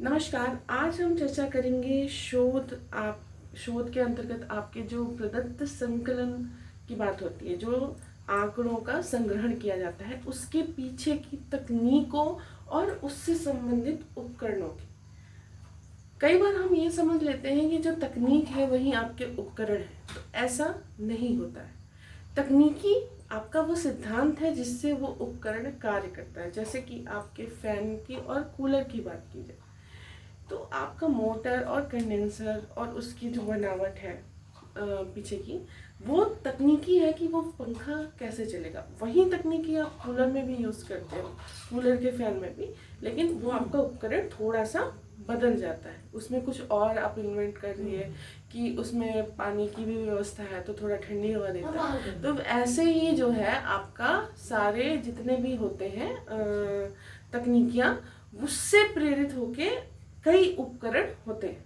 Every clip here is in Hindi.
नमस्कार। आज हम चर्चा करेंगे शोध के अंतर्गत आपके जो प्रदत्त संकलन की बात होती है, जो आंकड़ों का संग्रहण किया जाता है, उसके पीछे की तकनीकों और उससे संबंधित उपकरणों की। कई बार हम ये समझ लेते हैं कि जो तकनीक है वही आपके उपकरण है, तो ऐसा नहीं होता है। तकनीकी आपका वो सिद्धांत है जिससे वो उपकरण कार्य करता है। जैसे कि आपके फैन की और कूलर की बात की जाए, तो आपका मोटर और कंडेंसर और उसकी जो बनावट है पीछे की, वो तकनीकी है कि वो पंखा कैसे चलेगा। वही तकनीकी आप कूलर में भी यूज़ करते हो, कूलर के फैन में भी, लेकिन वो आपका उपकरण थोड़ा सा बदल जाता है। उसमें कुछ और आप इन्वेंट कर रही है कि उसमें पानी की भी व्यवस्था है तो थोड़ा ठंडी हवा देता है। तो ऐसे ही जो है आपका सारे जितने भी होते हैं तकनीकियाँ, उससे प्रेरित होके कई उपकरण होते हैं।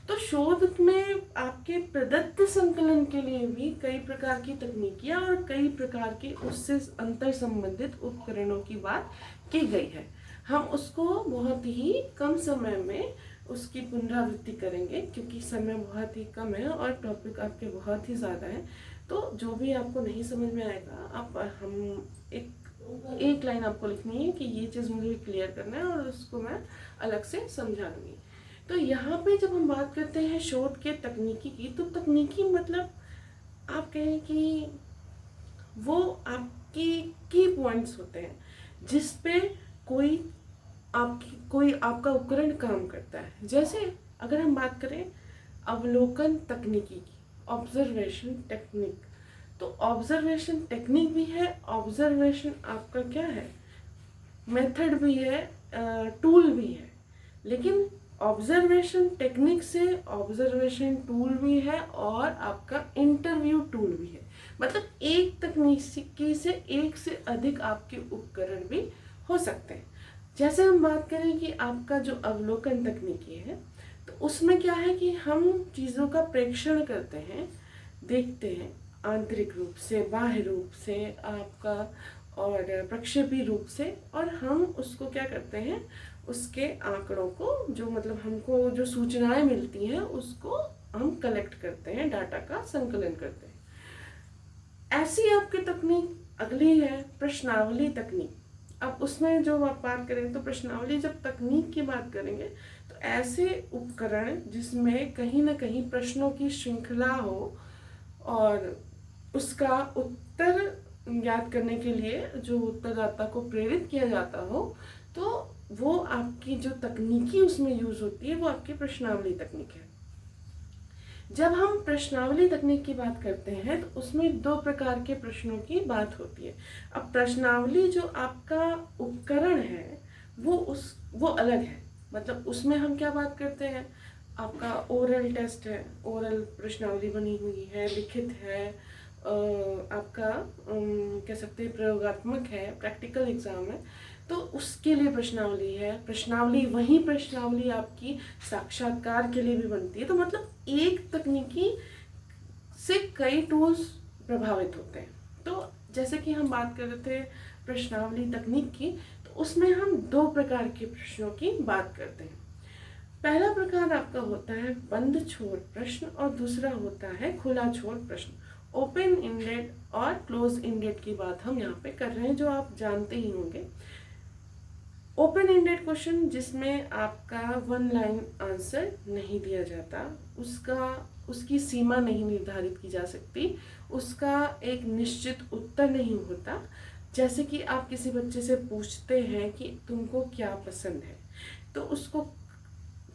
तो शोध में आपके प्रदत्त संकलन के लिए भी कई प्रकार की तकनीकियां और कई प्रकार के उससे अंतर संबंधित उपकरणों की बात की गई है। हम उसको बहुत ही कम समय में उसकी पुनरावृत्ति करेंगे क्योंकि समय बहुत ही कम है और टॉपिक आपके बहुत ही ज़्यादा है। तो जो भी आपको नहीं समझ में आएगा, आप हम एक लाइन आपको लिखनी है कि ये चीज़ मुझे क्लियर करना है और उसको मैं अलग से समझा दूंगी। तो यहाँ पे जब हम बात करते हैं शोध के तकनीकी की, तो तकनीकी मतलब आप कहें कि वो आपकी की पॉइंट्स होते हैं जिस पे कोई आपका उपकरण काम करता है। जैसे अगर हम बात करें अवलोकन तकनीकी की, ऑब्जर्वेशन टेक्निक, तो ऑब्जर्वेशन टेक्निक भी है, ऑब्जर्वेशन आपका क्या है, मेथड भी है, टूल भी है। लेकिन ऑब्जर्वेशन टेक्निक से ऑब्जर्वेशन टूल भी है और आपका इंटरव्यू टूल भी है। मतलब एक तकनीकी से एक से अधिक आपके उपकरण भी हो सकते हैं। जैसे हम बात करें कि आपका जो अवलोकन तकनीकी है, तो उसमें क्या है कि हम चीज़ों का प्रेक्षण करते हैं, देखते हैं आंतरिक रूप से, बाह्य रूप से आपका, और प्रक्षेपी रूप से, और हम उसको क्या करते हैं, उसके आंकड़ों को, जो मतलब हमको जो सूचनाएं मिलती हैं उसको हम कलेक्ट करते हैं, डाटा का संकलन करते हैं। ऐसी आपकी तकनीक अगली है प्रश्नावली तकनीक। अब उसमें जो आप बात करें तो प्रश्नावली, जब तकनीक की बात करेंगे तो ऐसे उपकरण जिसमें कहीं ना कहीं प्रश्नों की श्रृंखला हो और उसका उत्तर याद करने के लिए जो उत्तरदाता को प्रेरित किया जाता हो, तो वो आपकी जो तकनीकी उसमें यूज होती है वो आपकी प्रश्नावली तकनीक है। जब हम प्रश्नावली तकनीक की बात करते हैं तो उसमें दो प्रकार के प्रश्नों की बात होती है। अब प्रश्नावली जो आपका उपकरण है वो अलग है। मतलब उसमें हम क्या बात करते हैं, आपका ओरल टेस्ट है, ओरल प्रश्नावली बनी हुई है, लिखित है, आपका कह सकते हैं प्रयोगात्मक है, प्रैक्टिकल एग्जाम है, तो उसके लिए प्रश्नावली है। प्रश्नावली वही प्रश्नावली आपकी साक्षात्कार के लिए भी बनती है। तो मतलब एक तकनीकी से कई टूल्स प्रभावित होते हैं। तो जैसे कि हम बात कर रहे थे प्रश्नावली तकनीक की, तो उसमें हम दो प्रकार के प्रश्नों की बात करते हैं। पहला प्रकार आपका होता है बंद छोर प्रश्न और दूसरा होता है खुला छोर प्रश्न। ओपन इंडेड और क्लोज इंडेड की बात हम यहाँ पे कर रहे हैं, जो आप जानते ही होंगे। ओपन इंडेड क्वेश्चन जिसमें आपका वन लाइन आंसर नहीं दिया जाता, उसकी सीमा नहीं निर्धारित की जा सकती, उसका एक निश्चित उत्तर नहीं होता। जैसे कि आप किसी बच्चे से पूछते हैं कि तुमको क्या पसंद है, तो उसको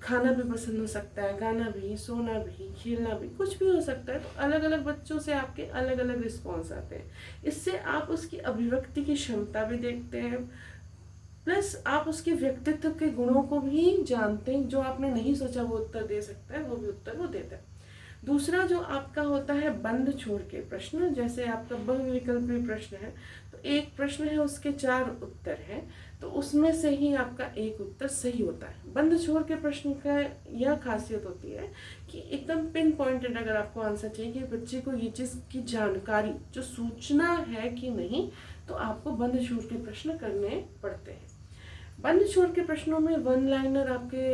खाना भी पसंद हो सकता है, गाना भी, सोना भी, खेलना भी, कुछ भी हो सकता है। तो अलग अलग बच्चों से आपके अलग अलग रिस्पॉन्स आते हैं। इससे आप उसकी अभिव्यक्ति की क्षमता भी देखते हैं, प्लस आप उसके व्यक्तित्व के गुणों को भी जानते हैं। जो आपने नहीं सोचा वो उत्तर दे सकता है, वो भी उत्तर वो देता है। दूसरा जो आपका होता है बंद छोर के प्रश्न, जैसे आपका बहुविकल्पी प्रश्न है, तो एक प्रश्न है उसके 4 उत्तर हैं, तो उसमें से ही आपका एक उत्तर सही होता है। बंद छोर के प्रश्न का यह खासियत होती है कि एकदम पिन पॉइंटेड अगर आपको आंसर चाहिए कि बच्चे को ये चीज़ की जानकारी, जो सूचना है कि नहीं, तो आपको बंद छोर के प्रश्न करने पड़ते हैं। बंद छोर के प्रश्नों में वन लाइनर आपके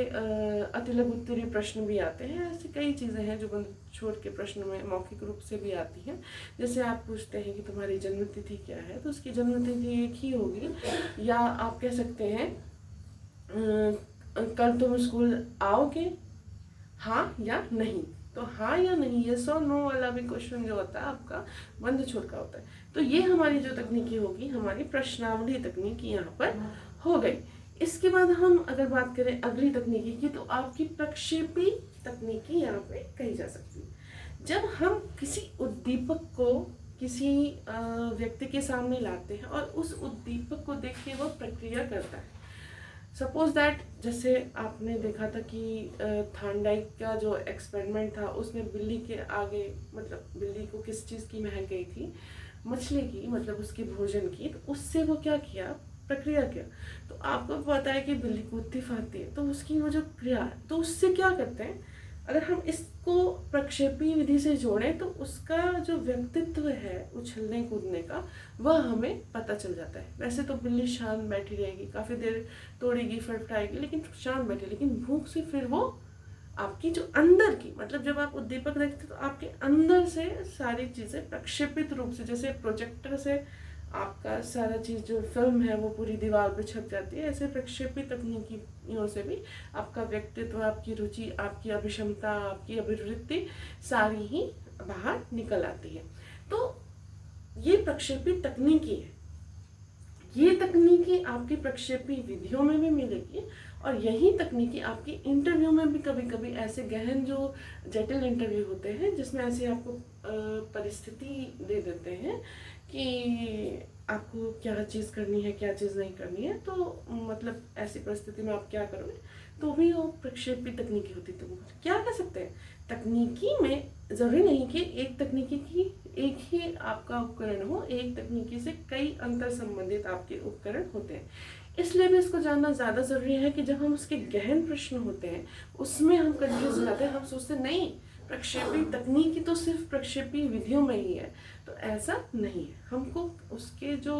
अतिलघु उत्तरीय प्रश्न भी आते हैं। ऐसी कई चीज़ें हैं जो बंद छोर के प्रश्न में मौखिक रूप से भी आती हैं। जैसे आप पूछते हैं कि तुम्हारी जन्म तिथि क्या है, तो उसकी जन्म तिथि एक ही होगी, या आप कह सकते हैं कल तुम स्कूल आओगे, हाँ या नहीं। तो हाँ या नहीं, यस और नो वाला भी क्वेश्चन जो होता है आपका बंद छोर का होता है। तो ये हमारी जो तकनीकी होगी, हमारी प्रश्नावली तकनीक यहाँ पर हो गई। इसके बाद हम अगर बात करें अगली तकनीकी की, तो आपकी प्रक्षेपी तकनीकी यहाँ पे कही जा सकती है। जब हम किसी उद्दीपक को किसी व्यक्ति के सामने लाते हैं और उस उद्दीपक को देख के वो प्रक्रिया करता है। सपोज दैट, जैसे आपने देखा था कि थांडाइक का जो एक्सपेरिमेंट था, उसमें बिल्ली के आगे, मतलब बिल्ली को किस चीज़ की महक गई थी, मछली की, मतलब उसके भोजन की। तो उससे वो क्या किया, प्रक्रिया किया। तो आपको पता है कि बिल्ली कूदती फादती है, तो उसकी वो जो क्रिया है, तो उससे क्या करते हैं, अगर हम इसको प्रक्षेपी विधि से जोड़ें तो उसका जो व्यक्तित्व है उछलने कूदने का, वह हमें पता चल जाता है। वैसे तो बिल्ली शांत बैठी रहेगी, काफ़ी देर तोड़ेगी, फटफटाएगी, लेकिन शांत बैठी, लेकिन भूख से फिर वो आपकी जो अंदर की, मतलब जब आप उद्दीपक देखते तो आपके अंदर से सारी चीज़ें प्रक्षेपित रूप से, जैसे प्रोजेक्टर से आपका सारा चीज़ जो फिल्म है वो पूरी दीवार पर छप जाती है, ऐसे प्रक्षेपित तकनीकियों से भी आपका व्यक्तित्व, आपकी रुचि, आपकी अभिक्षमता, आपकी अभिवृत्ति सारी ही बाहर निकल आती है। तो ये प्रक्षेपित तकनीकी है। ये तकनीकी आपकी प्रक्षेपी विधियों में भी मिलेगी, और यही तकनीकी आपकी इंटरव्यू में भी कभी कभी ऐसे गहन जो जटिल इंटरव्यू होते हैं, जिसमें ऐसे आपको परिस्थिति दे देते हैं कि आपको क्या चीज़ करनी है, क्या चीज़ नहीं करनी है, तो मतलब ऐसी परिस्थिति में आप क्या करोगे, तो भी वो प्रक्षेपी तकनीकी होती। तो क्या कह सकते हैं, तकनीकी में ज़रूरी नहीं कि एक तकनीकी की एक ही आपका उपकरण हो, एक तकनीकी से कई अंतर संबंधित आपके उपकरण होते हैं। इसलिए भी इसको जानना ज़्यादा ज़रूरी है कि जब हम उसके गहन प्रश्न होते हैं उसमें हम कंफ्यूज हो जाते हैं, हम सोचते हैं नहीं प्रक्षेपी तकनीकी तो सिर्फ प्रक्षेपी विधियों में ही है, तो ऐसा नहीं है। हमको उसके जो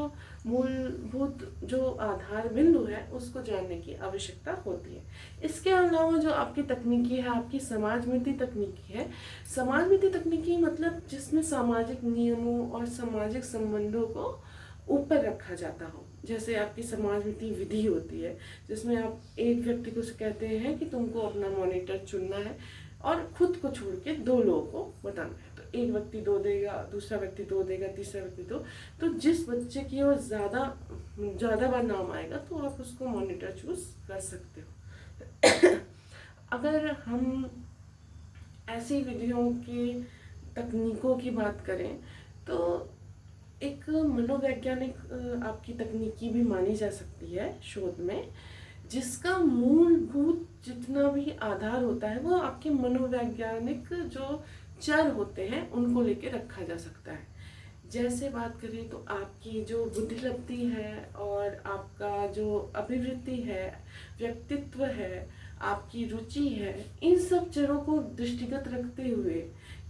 मूलभूत जो आधार बिंदु है उसको जानने की आवश्यकता होती है। इसके अलावा जो आपकी तकनीकी है, आपकी समाजमिति तकनीकी है। समाजमिति तकनीकी मतलब जिसमें सामाजिक नियमों और सामाजिक संबंधों को ऊपर रखा जाता हो। जैसे आपकी समाजमिति विधि होती है, जिसमें आप एक व्यक्ति को कहते हैं कि तुमको अपना मॉनिटर चुनना है और खुद को छोड़ के दो लोगों को बताना है। तो एक व्यक्ति 2 देगा, दूसरा व्यक्ति 2 देगा, तीसरा व्यक्ति 2। तो जिस बच्चे की ओर ज़्यादा बार नाम आएगा तो आप उसको मॉनिटर चूज कर सकते हो। अगर हम ऐसी विधियों की तकनीकों की बात करें तो एक मनोवैज्ञानिक आपकी तकनीकी भी मानी जा सकती है शोध में, जिसका मूलभूत जितना भी आधार होता है वो आपके मनोवैज्ञानिक जो चर होते हैं उनको लेके रखा जा सकता है। जैसे बात करें तो आपकी जो बुद्धिलब्धि है और आपका जो अभिवृत्ति है, व्यक्तित्व है, आपकी रुचि है, इन सब चरों को दृष्टिगत रखते हुए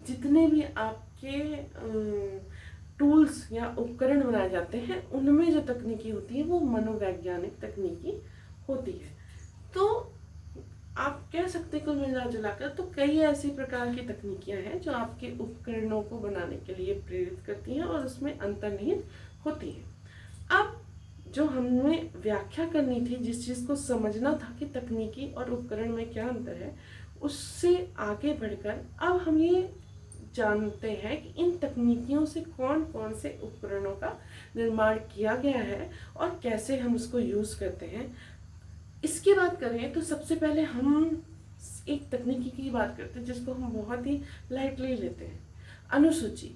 जितने भी आपके टूल्स या उपकरण बनाए जाते हैं उनमें जो तकनीकी होती है वो मनोवैज्ञानिक तकनीकी होती है। तो आप कह सकते हैं कुल मिला जुलाकर तो कई ऐसी प्रकार की तकनीकियां हैं जो आपके उपकरणों को बनाने के लिए प्रेरित करती हैं और उसमें अंतर्निहित होती हैं। अब जो हमें व्याख्या करनी थी, जिस चीज़ को समझना था कि तकनीकी और उपकरण में क्या अंतर है, उससे आगे बढ़कर अब हम ये जानते हैं कि इन तकनीकियों से कौन कौन से उपकरणों का निर्माण किया गया है और कैसे हम उसको यूज़ करते हैं। इसकी बात करें तो सबसे पहले हम एक तकनीकी की बात करते हैं जिसको हम बहुत ही लाइटली लेते हैं, अनुसूची।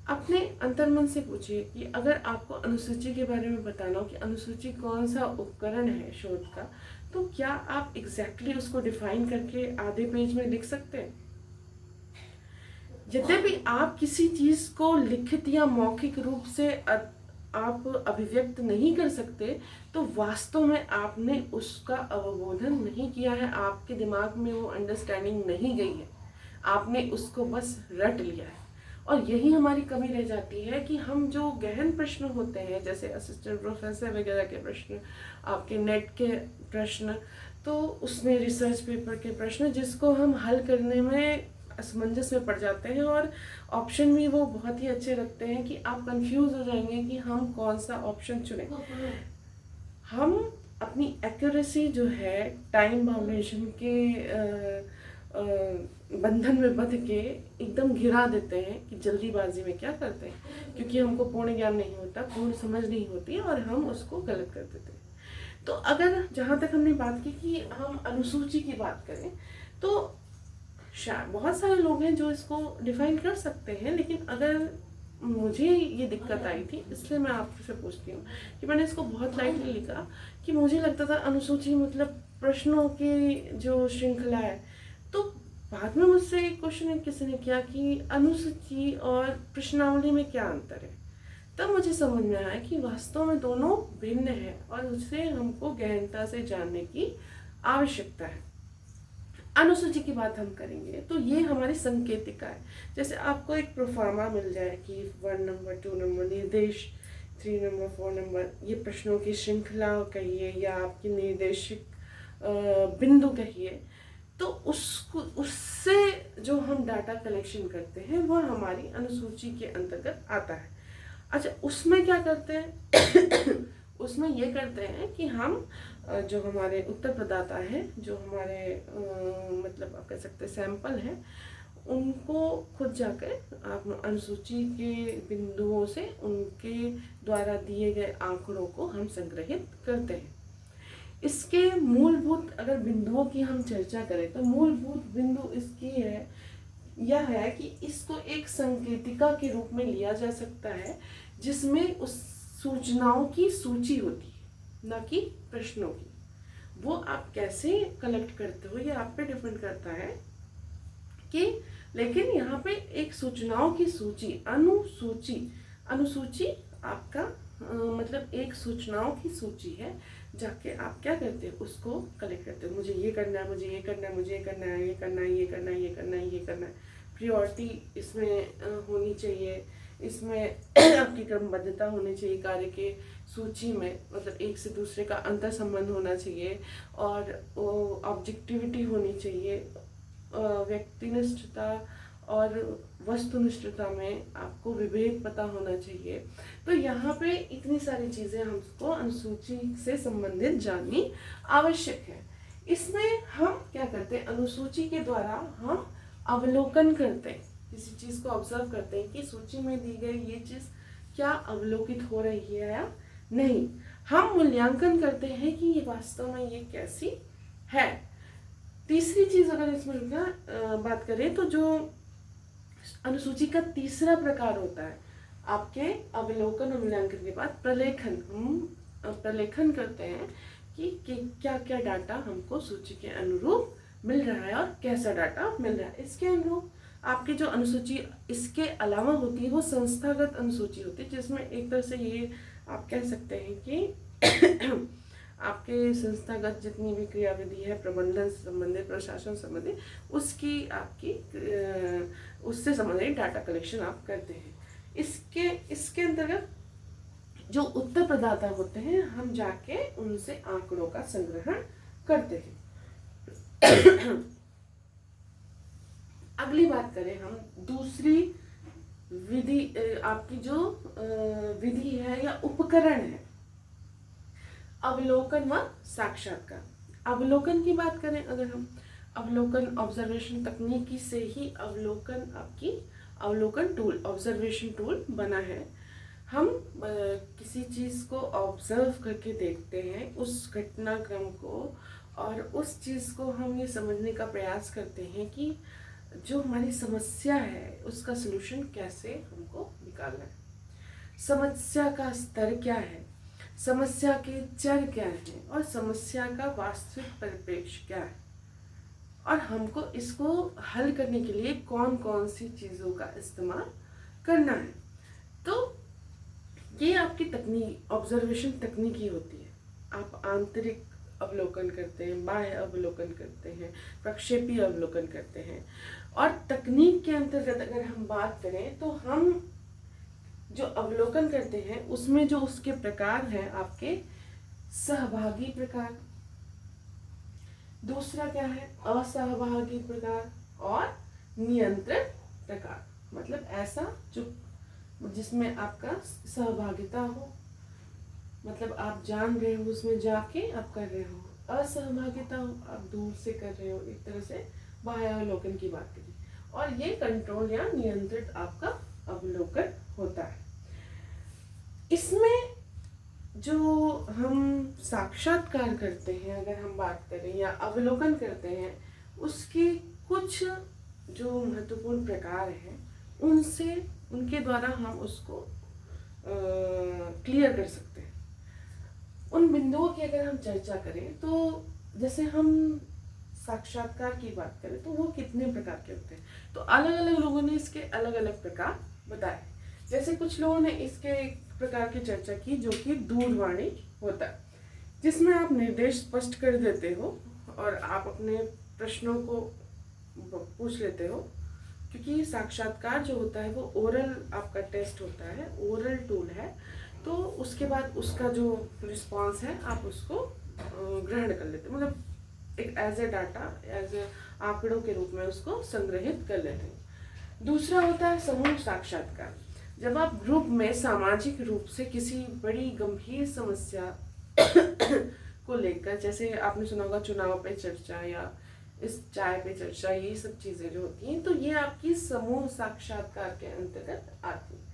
अपने अंतर्मन से पूछिए कि अगर आपको अनुसूची के बारे में बताना हो कि अनुसूची कौन सा उपकरण है शोध का, तो क्या आप एग्जैक्टली उसको डिफाइन करके आधे पेज में लिख सकते हैं? यद्यपि आप किसी चीज को लिखित या मौखिक रूप से आप अभिव्यक्त नहीं कर सकते, तो वास्तव में आपने उसका अवबोधन नहीं किया है, आपके दिमाग में वो अंडरस्टैंडिंग नहीं गई है, आपने उसको बस रट लिया है। और यही हमारी कमी रह जाती है कि हम जो गहन प्रश्न होते हैं, जैसे असिस्टेंट प्रोफेसर वगैरह के प्रश्न, आपके नेट के प्रश्न, तो उसमें रिसर्च पेपर के प्रश्न, जिसको हम हल करने में असमंजस में पड़ जाते हैं और ऑप्शन भी वो बहुत ही अच्छे रखते हैं कि आप कंफ्यूज हो जाएंगे कि हम कौन सा ऑप्शन चुनें। हम अपनी एक्यूरेसी जो है टाइम बाउंडेशन के बंधन में बंध के एकदम घिरा देते हैं कि जल्दीबाजी में क्या करते हैं, क्योंकि हमको पूर्ण ज्ञान नहीं होता, पूर्ण समझ नहीं होती और हम उसको गलत कर देते हैं। तो अगर जहाँ तक हमने बात की कि हम अनुसूची की बात करें, तो शायद बहुत सारे लोग हैं जो इसको डिफाइन कर सकते हैं, लेकिन अगर मुझे ये दिक्कत आई थी, इसलिए मैं आपसे पूछती हूँ कि मैंने इसको बहुत लाइटली लिखा कि मुझे लगता था अनुसूची मतलब प्रश्नों की जो श्रृंखला है। तो बाद में मुझसे एक क्वेश्चन किसी ने किया कि अनुसूची और प्रश्नावली में क्या अंतर है, तब मुझे समझ में आया कि वास्तव में दोनों भिन्न है और उसे हमको गहनता से जानने की आवश्यकता है। अनुसूची की बात हम करेंगे तो ये हमारी संकेतिका है। जैसे आपको एक प्रोफार्मा मिल जाए कि 1 नंबर, 2 नंबर, निर्देश 3 नंबर, 4 नंबर, ये प्रश्नों की श्रृंखला कहिए या आपकी निर्देशिक बिंदु कहिए, तो उससे जो हम डाटा कलेक्शन करते हैं वह हमारी अनुसूची के अंतर्गत आता है। अच्छा, उसमें क्या करते हैं उसमें ये करते हैं कि हम जो हमारे उत्तर प्रदाता हैं, जो हमारे मतलब आप कह सकते हैं सैंपल हैं, उनको खुद जाकर आप अनुसूची के बिंदुओं से उनके द्वारा दिए गए आंकड़ों को हम संग्रहित करते हैं। इसके मूलभूत अगर बिंदुओं की हम चर्चा करें तो मूलभूत बिंदु इसकी है, यह है कि इसको एक संकेतिका के रूप में लिया जा सकता है जिसमें उस सूचनाओं की सूची होती है, न कि प्रश्नों की। वो आप कैसे कलेक्ट करते हो ये आप पे डिपेंड करता है कि, लेकिन यहाँ पे एक सूचनाओं की सूची, अनुसूची आपका मतलब एक सूचनाओं की सूची है। जाके आप क्या करते हो, उसको कलेक्ट करते हो। मुझे ये करना है, मुझे ये करना है, मुझे ये करना है, ये करना है, ये करना है, ये करना है, ये करना है। प्रियोरिटी इसमें होनी चाहिए, इसमें आपकी क्रमबद्धता होनी चाहिए कार्य के सूची में, मतलब एक से दूसरे का अंतर संबंध होना चाहिए और ऑब्जेक्टिविटी होनी चाहिए, व्यक्तिनिष्ठता और वस्तुनिष्ठता में आपको विभेद पता होना चाहिए। तो यहाँ पे इतनी सारी चीज़ें हमको अनुसूची से संबंधित जाननी आवश्यक है। इसमें हम क्या करते हैं, अनुसूची के द्वारा हम अवलोकन करते हैं, किसी चीज़ को ऑब्जर्व करते हैं कि सूची में दी गई ये चीज़ क्या अवलोकित हो रही है या नहीं। हम मूल्यांकन करते हैं कि ये वास्तव में ये कैसी है। तीसरी चीज़ अगर इसमें बात करें तो जो अनुसूची का तीसरा प्रकार होता है, आपके अवलोकन और मूल्यांकन के बाद प्रलेखन। हम प्रलेखन करते हैं कि क्या क्या डाटा हमको सूची के अनुरूप मिल रहा है और कैसा डाटा मिल रहा है। इसके अनुरूप आपकी जो अनुसूची इसके अलावा होती है वो संस्थागत अनुसूची होती है, जिसमें एक तरह से ये आप कह सकते हैं कि आपके संस्थागत जितनी भी क्रियाविधि है, प्रबंधन से संबंधित, प्रशासन संबंधित, उसकी आपकी उससे संबंधित डाटा कलेक्शन आप करते हैं। इसके अंतर्गत जो उत्तर प्रदाता होते हैं, हम जाके उनसे आंकड़ों का संग्रहण करते हैं। अगली बात करें हम दूसरी विधि, आपकी जो विधि है या उपकरण है, अवलोकन व साक्षात्कार। अवलोकन की बात करें अगर हम, अवलोकन ऑब्जर्वेशन तकनीकी से ही अवलोकन आपकी अवलोकन टूल, ऑब्जर्वेशन टूल बना है। हम किसी चीज़ को ऑब्जर्व करके देखते हैं, उस घटनाक्रम को, और उस चीज़ को हम ये समझने का प्रयास करते हैं कि जो हमारी समस्या है उसका सलूशन कैसे हमको निकालना है, समस्या का स्तर क्या है, समस्या के चर क्या हैं और समस्या का वास्तविक परिप्रेक्ष्य क्या है, और हमको इसको हल करने के लिए कौन कौन सी चीज़ों का इस्तेमाल करना है। तो ये आपकी तकनीक ऑब्जर्वेशन तकनीकी होती है। आप आंतरिक अवलोकन करते हैं, बाह्य अवलोकन करते हैं, प्रक्षेपी अवलोकन करते हैं। और तकनीक के अंतर्गत अगर हम बात करें तो हम जो अवलोकन करते हैं उसमें जो उसके प्रकार हैं आपके सहभागी प्रकार, दूसरा क्या है असहभागी प्रकार, और नियंत्रण प्रकार। मतलब ऐसा जो जिसमें आपका सहभागिता हो, मतलब आप जान रहे हो उसमें जाके आप कर रहे हो, असहभागिता हो आप दूर से कर रहे हो, एक तरह से बाह्य अवलोकन की बात करें। और ये कंट्रोल या नियंत्रित आपका अवलोकन होता है। इसमें जो हम साक्षात्कार करते हैं, अगर हम बात करें या अवलोकन करते हैं, उसके कुछ जो महत्वपूर्ण प्रकार हैं उनसे उनके द्वारा हम उसको क्लियर कर सकते हैं। उन बिंदुओं की अगर हम चर्चा करें तो जैसे हम साक्षात्कार की बात करें तो वो कितने प्रकार के होते हैं, तो अलग अलग लोगों ने इसके अलग अलग प्रकार बताए। जैसे कुछ लोगों ने इसके एक प्रकार की चर्चा की जो कि दूरवाणी होता है, जिसमें आप निर्देश स्पष्ट कर देते हो और आप अपने प्रश्नों को पूछ लेते हो, क्योंकि साक्षात्कार जो होता है वो ओरल आपका टेस्ट होता है, ओरल टूल है। तो उसके बाद उसका जो रिस्पांस है आप उसको ग्रहण कर लेते हो, मतलब एक as a data, as a आंकड़ों के रूप में उसको संग्रहित कर लेते हैं। दूसरा होता है समूह साक्षात्कार, जब आप ग्रुप में सामाजिक रूप से किसी बड़ी गंभीर समस्या को लेकर, जैसे आपने सुना होगा चुनाव पे चर्चा या इस चाय पे चर्चा, ये सब चीजें जो होती हैं तो ये आपकी समूह साक्षात्कार के अंतर्गत आती है।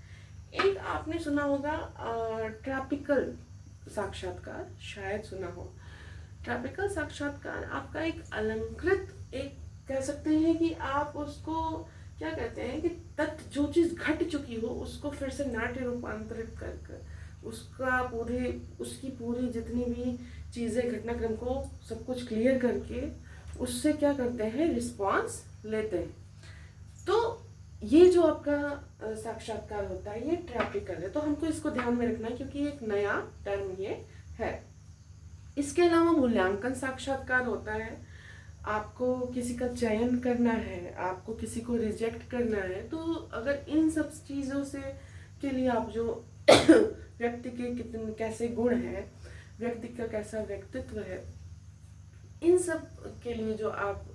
एक आपने सुना होगा ट्रॉपिकल साक्षात्कार, शायद सुना हो। ट्रॉपिकल साक्षात्कार आपका एक अलंकृत, एक कह सकते हैं कि आप उसको क्या कहते हैं कि तथ्य जो चीज घट चुकी हो उसको फिर से नाट्य रूपांतरित कर उसका उसकी पूरी जितनी भी चीजें घटनाक्रम को सब कुछ क्लियर करके उससे क्या करते हैं रिस्पांस लेते हैं। तो ये जो आपका साक्षात्कार होता है ये ट्रॉपिकल है, तो हमको इसको ध्यान में रखना है क्योंकि एक नया टर्म ये है। इसके अलावा मूल्यांकन साक्षात्कार होता है, आपको किसी का चयन करना है, आपको किसी को रिजेक्ट करना है। तो अगर इन सब चीज़ों से के लिए आप जो व्यक्ति के कितने कैसे गुण हैं, व्यक्ति का कैसा व्यक्तित्व है, इन सब के लिए जो आप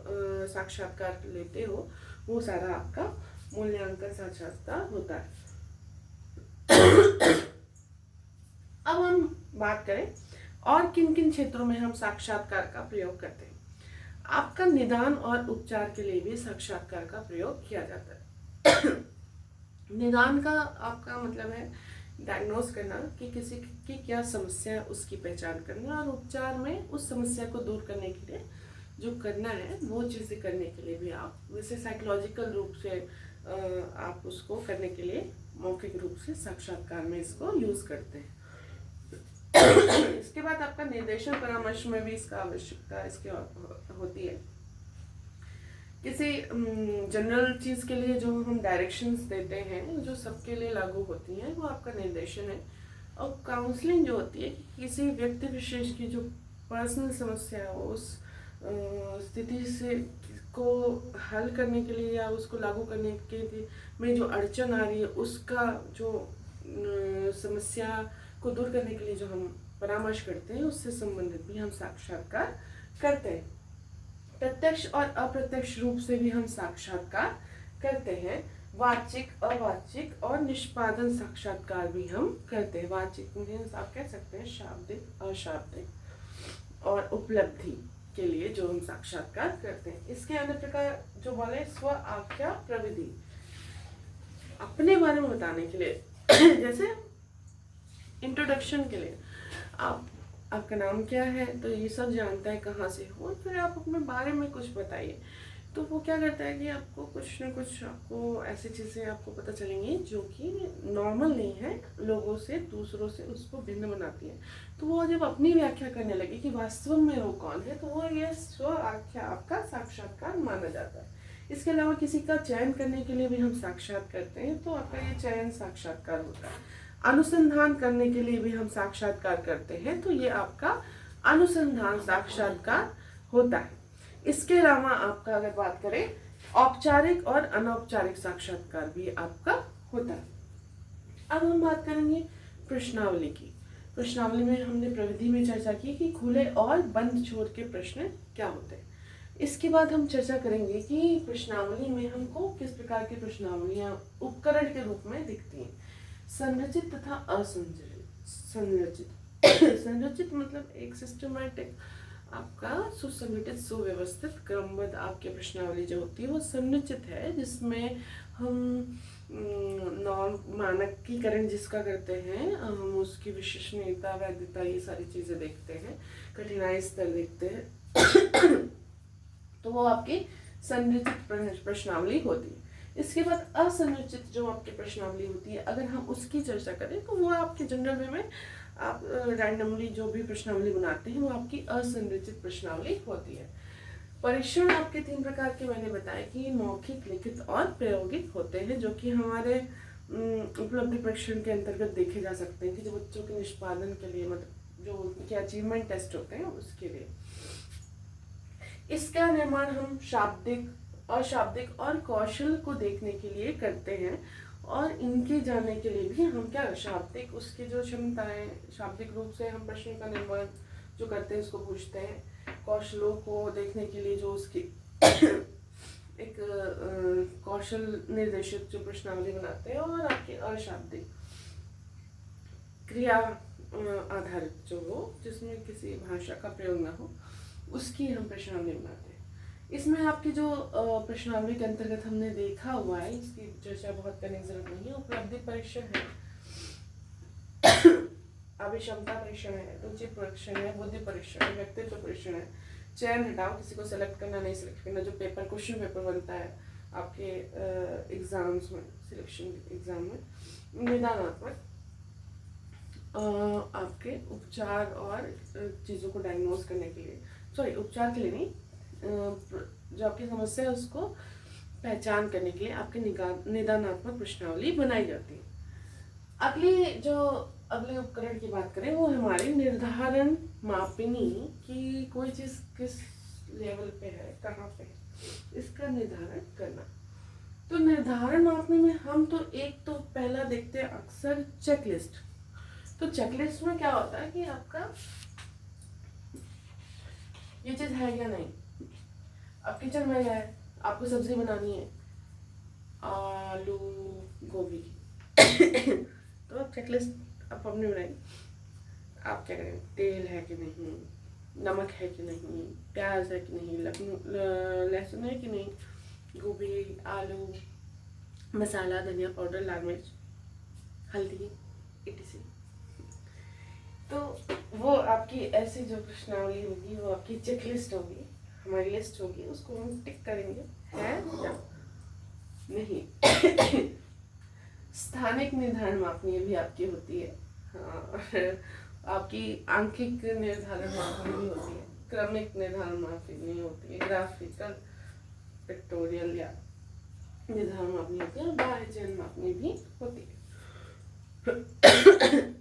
साक्षात्कार लेते हो वो सारा आपका मूल्यांकन साक्षात्कार होता है। अब हम बात करें और किन किन क्षेत्रों में हम साक्षात्कार का प्रयोग करते हैं। आपका निदान और उपचार के लिए भी साक्षात्कार का प्रयोग किया जाता है। निदान का आपका मतलब है डायग्नोस करना कि किसी की क्या समस्या है उसकी पहचान करना, और उपचार में उस समस्या को दूर करने के लिए जो करना है वो चीज़ें करने के लिए भी आप वैसे साइकोलॉजिकल रूप से आप उसको करने के लिए मौखिक रूप से साक्षात्कार में इसको यूज़ करते हैं। इसके बाद आपका निर्देशन परामर्श में भी इसका आवश्यकता इसके होती है। किसी जनरल चीज़ के लिए जो हम डायरेक्शंस देते हैं जो सबके लिए लागू होती हैं वो आपका निर्देशन है। और काउंसलिंग जो होती है कि किसी व्यक्ति विशेष की जो पर्सनल समस्या हो उस स्थिति से को हल करने के लिए या उसको लागू करने के लिए में जो अड़चन आ रही है उसका जो समस्या को दूर करने के लिए जो हम परामर्श करते हैं उससे संबंधित भी हम साक्षात्कार करते हैं। प्रत्यक्ष और अप्रत्यक्ष रूप से भी हम साक्षात्कार करते हैं। वाचिक, अवाचिक और निष्पादन साक्षात्कार भी हम करते हैं। वाचिक मीन्स आप कह सकते हैं शाब्दिक, अशाब्दिक और उपलब्धि के लिए जो हम साक्षात्कार करते हैं। इसके अन्य प्रकार जो बोले स्व आख्या प्रविधि, अपने बारे में बताने के लिए जैसे इंट्रोडक्शन के लिए आपका नाम क्या है, तो ये सब जानता है कहाँ से हो, फिर आप अपने बारे में कुछ बताइए। तो वो क्या करता है कि आपको कुछ न कुछ आपको ऐसी चीज़ें आपको पता चलेंगी जो कि नॉर्मल नहीं है, लोगों से दूसरों से उसको भिन्न बनाती है। तो वो जब अपनी व्याख्या करने लगे कि वास्तव में वो कौन है, तो वो ये स्व आख्या आपका साक्षात्कार माना जाता है। इसके अलावा किसी का चयन करने के लिए भी हम साक्षात करते हैं, तो आपका ये चयन साक्षात्कार होता है। अनुसंधान करने के लिए भी हम साक्षात्कार करते हैं, तो ये आपका अनुसंधान साक्षात्कार होता है। इसके अलावा आपका अगर बात करें औपचारिक और अनौपचारिक साक्षात्कार भी आपका होता है। अब हम बात करेंगे प्रश्नावली की। प्रश्नावली में हमने प्रविधि में चर्चा की कि खुले और बंद छोर के प्रश्न क्या होते हैं। इसके बाद हम चर्चा करेंगे कि प्रश्नावली में हमको किस प्रकार की प्रश्नावलियां उपकरण के रूप में दिखती हैं। संरचित तथा असंरचित संरचित मतलब एक सिस्टमैटिक, आपका सुसंगठित सुव्यवस्थित क्रमबद्ध आपकी प्रश्नावली जो होती है वो संरचित है, जिसमें हम मानकीकरण जिसका करते हैं, हम उसकी विश्वसनीयता वैधता ये सारी चीज़ें देखते हैं, कठिनाई स्तर देखते हैं तो वो आपकी संरचित प्रश्नावली होती है। इसके बाद असंरचित जो आपकी प्रश्नावली होती है, अगर हम उसकी चर्चा करें तो वो आपके जनरल वे में आप रैंडमली जो भी प्रश्नावली बनाते हैं वो आपकी असंरचित प्रश्नावली होती है। परीक्षण आपके 3 प्रकार के मैंने बताया कि मौखिक, लिखित और प्रायोगिक होते हैं, जो कि हमारे उपलब्धि परीक्षण के अंतर्गत देखे जा सकते हैं कि जो बच्चों के निष्पादन के लिए, मतलब जो उनके अचीवमेंट टेस्ट होते हैं उसके लिए। इसका निर्माण हम शाब्दिक, अशाब्दिक और कौशल को देखने के लिए करते हैं, और इनके जानने के लिए भी हम क्या शाब्दिक, उसकी जो क्षमताएं, शाब्दिक रूप से हम प्रश्न का निर्माण जो करते हैं उसको पूछते हैं, कौशलों को देखने के लिए जो उसकी एक कौशल निर्देशित जो प्रश्नावली बनाते हैं, और आपके अशाब्दिक क्रिया आधारित जो हो, जिसमें किसी भाषा का प्रयोग ना हो, उसकी हम प्रश्नावली बनाते हैं। इसमें आपकी जो प्रश्नावली के अंतर्गत हमने देखा हुआ है, इसकी चर्चा बहुत करने की जरूरत नहीं है। उपलब्धि परीक्षण है, अभिक्षमता परीक्षण है, रुचि परीक्षण है, बुद्धि परीक्षण है, व्यक्तित्व परीक्षण है, चयन हटाओ, किसी को सेलेक्ट करना नहीं सेलेक्ट करना, जो पेपर क्वेश्चन पेपर बनता है आपके एग्जाम्स में, सिलेक्शन एग्जाम में, निदानात्मक, आपके उपचार और चीज़ों को डायग्नोज करने के लिए, सॉरी उपचार के लिए नहीं, जो आपकी समस्या है उसको पहचान करने के लिए आपके निदानात्मक प्रश्नावली बनाई जाती है। अगले उपकरण की बात करें, वो हमारी निर्धारण मापनी कि कोई चीज़ किस लेवल पे है, कहाँ पे है, इसका निर्धारण करना। तो निर्धारण मापने में हम तो एक तो पहला देखते हैं अक्सर चेकलिस्ट। तो चेकलिस्ट में क्या होता है कि आपका ये चीज़ है क्या नहीं, अब किचन में गए, आपको सब्जी बनानी है आलू गोभी की तो आप चेकलिस्ट आप अपने बनाएंगे। आप क्या करेंगे, तेल है कि नहीं, नमक है कि नहीं, प्याज है कि नहीं, लहसुन है कि नहीं, गोभी, आलू, मसाला, धनिया पाउडर, लाल मिर्च, हल्दी, etc। तो वो आपकी ऐसी जो प्रश्नावली होगी वो आपकी चेकलिस्ट होगी, हमारी लिस्ट होगी, उसको हम टिक करेंगे है या नहीं। स्थानिक निर्धारण मापनी भी आपकी होती है, हाँ, आपकी आंकिक निर्धारण मापनी भी होती है, क्रमिक निर्धारण मापनी होती है, ग्राफिकल पिक्टोरियल या निर्धारण मापनी होती है, और बाह्य चयन मापनी भी होती है।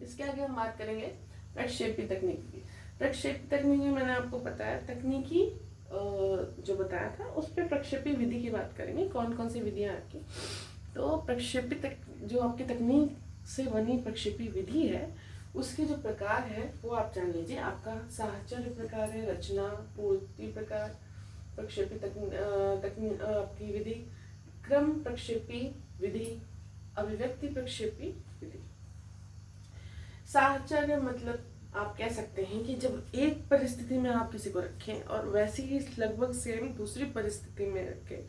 इसके आगे हम बात करेंगे प्रक्षेपी तकनीक की। प्रक्षेपी तकनीक में मैंने आपको बताया, तकनीकी जो बताया था उस पर प्रक्षेपी विधि की बात करेंगे, कौन कौन सी विधियां आपकी। तो प्रक्षेपी जो आपकी तकनीक से बनी प्रक्षेपी विधि है, उसके जो प्रकार है वो आप जान लीजिए। आपका साहचर्य प्रकार है, रचना, पूर्ति प्रकार, प्रक्षेपी आपकी विधि, क्रम प्रक्षेपी विधि, अभिव्यक्ति प्रक्षेपी विधि। साहचर्य मतलब आप कह सकते हैं कि जब एक परिस्थिति में आप किसी को रखें और वैसी ही लगभग सेम दूसरी परिस्थिति में रखें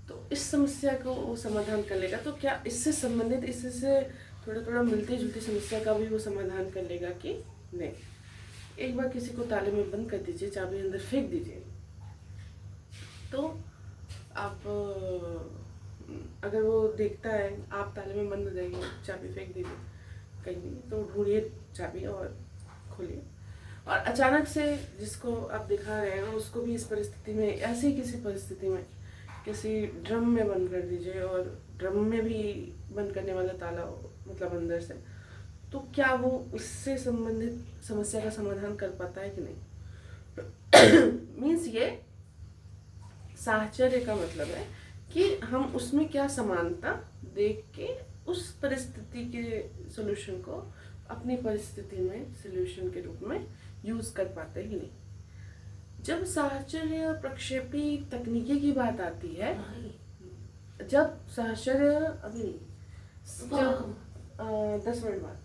तो इस समस्या को वो समाधान कर लेगा। तो क्या इससे संबंधित, इससे थोड़ा थोड़ा मिलती जुलती समस्या का भी वो समाधान कर लेगा कि नहीं। एक बार किसी को ताले में बंद कर दीजिए, चाबी अंदर फेंक दीजिए, तो आप अगर वो देखता है आप ताले में बंद हो जाएंगे, चाबी फेंक दीजिए कहीं भी, तो ढूंढिए चाबी और खोलिए। और अचानक से जिसको आप दिखा रहे हैं उसको भी इस परिस्थिति में, ऐसी किसी परिस्थिति में किसी ड्रम में बंद कर दीजिए, और ड्रम में भी बंद करने वाला ताला हो, मतलब अंदर से, तो क्या वो उससे संबंधित समस्या का समाधान कर पाता है कि नहीं। मीन्स ये साहचर्य का मतलब है कि हम उसमें क्या समानता देख के उस परिस्थिति के सॉल्यूशन को अपनी परिस्थिति में सॉल्यूशन के रूप में यूज कर पाते हैं कि नहीं। जब साहचर्य प्रक्षेपी तकनीकी की बात आती है, जब साहचर्य अभी जब 10 मिनट बाद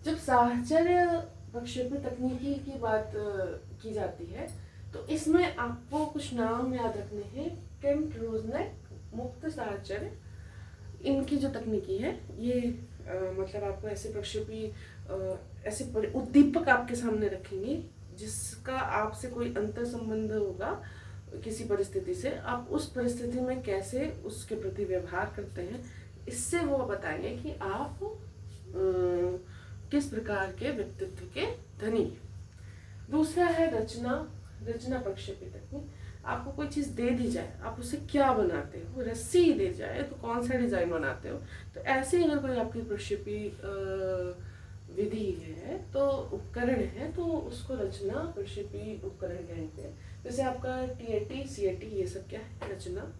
जब साहचर्य प्रक्षेपी तकनीकी की बात की जाती है, तो इसमें आपको कुछ नाम याद रखने हैं। केम्ट रोजनेक, मुक्त साहचर्य, इनकी जो तकनीकी है ये मतलब आपको ऐसे प्रक्षेपी ऐसे उद्दीपक आपके सामने रखेंगे जिसका आपसे कोई अंतर संबंध होगा किसी परिस्थिति से, आप उस परिस्थिति में कैसे उसके प्रति व्यवहार करते हैं, इससे वो बताएंगे कि आप किस प्रकार के व्यक्तित्व के धनी। दूसरा है रचना प्रक्षेपी तकनीक। आपको कोई चीज़ दे दी जाए, आप उसे क्या बनाते हो, रस्सी दे जाए तो कौन सा डिजाइन बनाते हो। तो ऐसे अगर कोई आपकी प्रक्षेपी विधि है तो उपकरण है, तो उसको रचना प्रक्षेपी उपकरण कहते हैं। जैसे आपका TAT CAT ये सब क्या है, रचना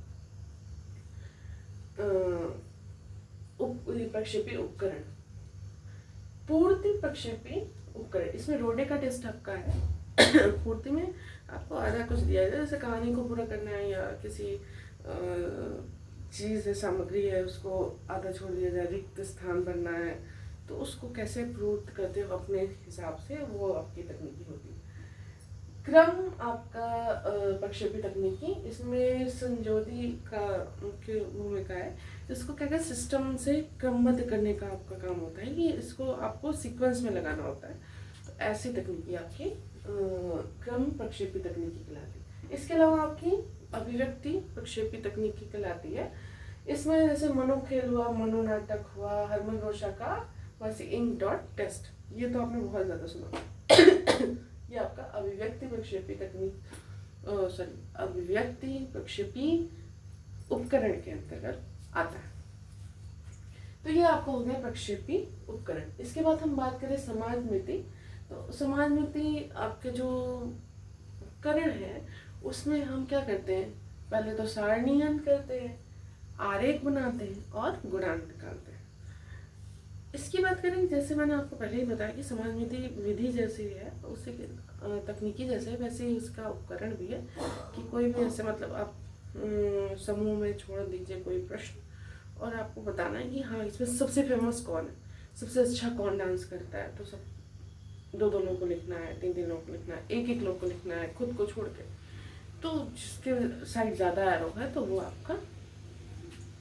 प्रक्षेपी उपकरण। पूर्ति प्रक्षेपी उपकरण, इसमें रोडे का टेस्ट आपका है। पूर्ति में आपको आधा कुछ दिया जाए, जैसे कहानी को पूरा करना है या किसी चीज़ है, सामग्री है, उसको आधा छोड़ दिया जाए, रिक्त स्थान भरना है, तो उसको कैसे पूर्त करते हो अपने हिसाब से, वो आपकी तकनीकी होती है। क्रम आपका प्रक्षेपी तकनीकी, इसमें संजोदी का मुख्य भूमिका है। इसको क्या कहते हैं, सिस्टम से क्रमबद्ध करने का आपका काम होता है कि इसको आपको सीक्वेंस में लगाना होता है। तो ऐसी तकनीकी आपकी क्रम प्रक्षेपी तकनीकी कहलाती है। इसके अलावा आपकी अभिव्यक्ति प्रक्षेपी तकनीकी कहलाती है। इसमें जैसे मनोखेल हुआ, मनोनाटक हुआ, हरमन रोशा का वैसे इंक डॉट टेस्ट, ये तो आपने बहुत ज़्यादा सुना। ये आपका अभिव्यक्ति प्रक्षेपी तकनीक अभिव्यक्ति प्रक्षेपी उपकरण के अंतर्गत आता है। तो ये आपको हो गया प्रक्षेपी उपकरण। इसके बाद हम बात करें समाजमिति। तो समाजमिति आपके जो उपकरण है उसमें हम क्या करते हैं, पहले तो सारणीयन करते हैं, आरेख बनाते हैं और गुणांक निकालते हैं। इसकी बात करें, जैसे मैंने आपको पहले ही बताया कि समाजमिति विधि जैसी है, उसी तकनीकी जैसे वैसे ही इसका उपकरण भी है कि कोई भी ऐसे मतलब आप समूह में छोड़ दीजिए कोई प्रश्न और आपको बताना है कि हाँ इसमें सबसे फेमस कौन है, सबसे अच्छा कौन डांस करता है। तो सब 2-2 लोगों को लिखना है, 3-3 लोगों को लिखना है, 1-1 लोग को लिखना है, खुद को छोड़ के। तो जिसके साइड ज़्यादा एरो है तो वो आपका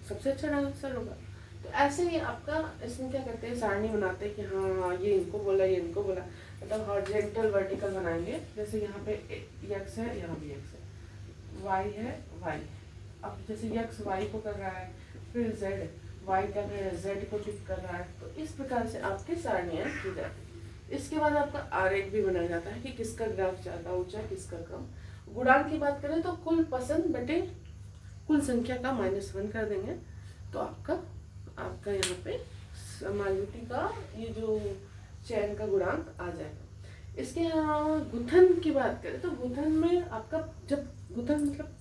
सबसे अच्छा डांसर होगा। तो ऐसे ही आपका इसमें क्या करते हैं, सारणी बनाते हैं कि हाँ ये इनको बोला, ये इनको बोला, मतलब हॉरिजॉन्टल वर्टिकल बनाएंगे। जैसे यहाँ पे x है, यहाँ भी x है, y है, y। अब जैसे x y को कर रहा है, फिर z y कर रहा है, z को टिक कर रहा है। तो इस प्रकार से आपकी सारणियाँ की जाती है। इसके बाद आपका आरेख भी बनाया जाता है कि किसका ग्राफ ज़्यादा ऊंचा, किसका कम। गुणांक की बात करें तो कुल पसंद बटे कुल संख्या का -1 कर देंगे, तो आपका यहाँ पे समाजमिति का ये जो चयन का गुणांक आ जाएगा। इसके अलावा गुथन की बात करें तो गुथन में आपका जब गुथन मतलब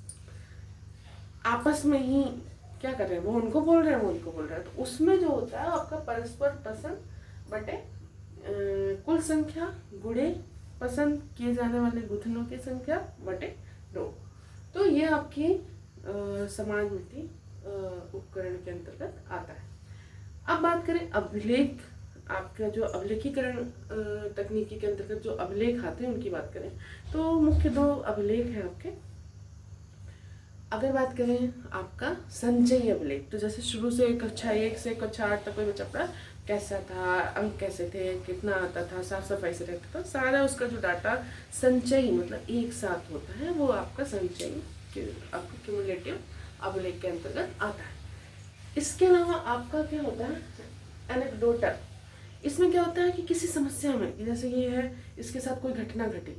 आपस में ही क्या कर रहे हैं, वो उनको बोल रहे हैं, वो उनको बोल रहे हैं, तो उसमें जो होता है आपका परस्पर पसंद बटे कुल संख्या गुणे पसंद किए जाने वाले गुथनों की संख्या बटे 2। तो ये आपकी समाजमिति उपकरण के अंतर्गत आता है। अब बात करें अभिलेख, आपका जो अभिलेखीकरण तकनीकी के अंतर्गत जो अभिलेख आते हैं उनकी बात करें तो मुख्य 2 अभिलेख हैं आपके। अगर बात करें आपका संचयी अभिलेख, तो जैसे शुरू से कक्षा 1 से कक्षा 8 तक कोई बच्चा पढ़ा, कैसा था, अंक कैसे थे, कितना आता था, साफ सफाई से रहता था, सारा उसका जो डाटा संचयी मतलब एक साथ होता है, वो आपका संचयी आपका क्यूमुलेटिव अभिलेख के अंतर्गत आता है। इसके अलावा आपका क्या होता है एनेक्डोटल। इसमें क्या होता है कि किसी समस्या में, जैसे ये है, इसके साथ कोई घटना घटी,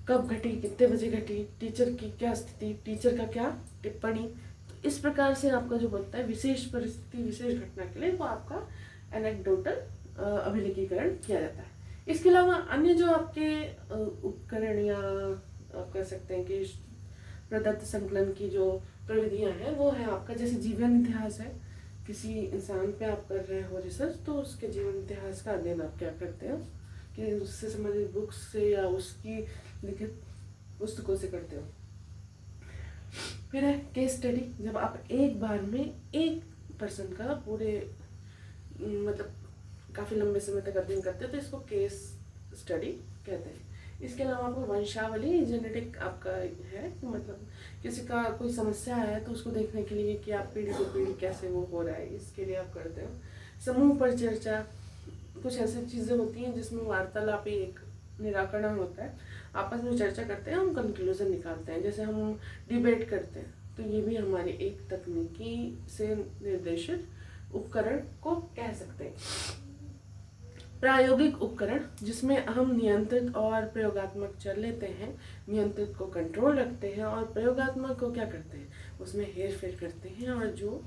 कब घटी, कितने बजे घटी, टीचर की क्या स्थिति, टीचर का क्या टिप्पणी। तो इस प्रकार से आपका जो बनता है विशेष परिस्थिति विशेष घटना के लिए, वो आपका एनेक्डोटल अभिलेखीकरण किया जाता है। इसके अलावा अन्य जो आपके उपकरण या आप कह सकते हैं कि प्रदत्त संकलन की जो प्रविधियां हैं वो है आपका जैसे जीवन इतिहास है। किसी इंसान पे आप कर रहे हो रिसर्च तो उसके जीवन इतिहास का अध्ययन आप क्या करते हो कि उससे संबंधित बुक्स से या उसकी लिखित पुस्तकों से करते हो। फिर है केस स्टडी, जब आप एक बार में एक पर्सन का पूरे मतलब काफ़ी लंबे समय तक अध्ययन करते हैं तो इसको केस स्टडी कहते हैं। इसके अलावा आपको वंशावली जेनेटिक आपका है, मतलब किसी का कोई समस्या है तो उसको देखने के लिए कि आप पीढ़ी से पीढ़ी कैसे वो हो रहा है, इसके लिए आप करते हो। समूह पर चर्चा, कुछ ऐसी चीज़ें होती हैं जिसमें वार्तालाप ही एक निराकरण होता है, आपस में चर्चा करते हैं, हम कंक्लूजन निकालते हैं, जैसे हम डिबेट करते हैं। तो ये भी हमारी एक तकनीकी से निर्देशित उपकरण को कह सकते हैं। प्रायोगिक उपकरण, जिसमें हम नियंत्रित और प्रयोगात्मक चल लेते हैं, नियंत्रित को कंट्रोल रखते हैं और प्रयोगात्मक को क्या करते हैं, उसमें हेर फेर करते हैं और जो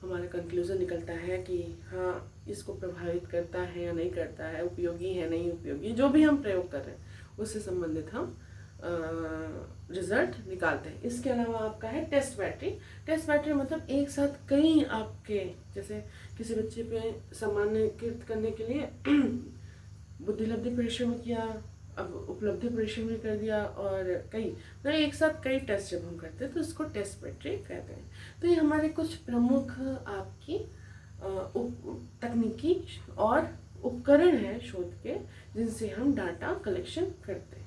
हमारा कंक्लूजन निकलता है कि हाँ इसको प्रभावित करता है या नहीं करता है, उपयोगी है नहीं उपयोगी, जो भी हम प्रयोग कर रहे हैं उससे संबंधित हम रिजल्ट निकालते हैं। इसके अलावा आपका है टेस्ट बैटरी। टेस्ट बैटरी मतलब एक साथ कई आपके, जैसे किसी बच्चे पे सामान्यकृत करने के लिए बुद्धिलब्धि परीक्षण में किया, अब उपलब्धि परीक्षण में कर दिया और कई मतलब एक साथ कई टेस्ट जब हम करते हैं तो इसको टेस्ट बैटरी कहते हैं। तो ये हमारे कुछ प्रमुख आपकी तकनीकी और उपकरण हैं शोध के जिनसे हम डाटा कलेक्शन करते हैं।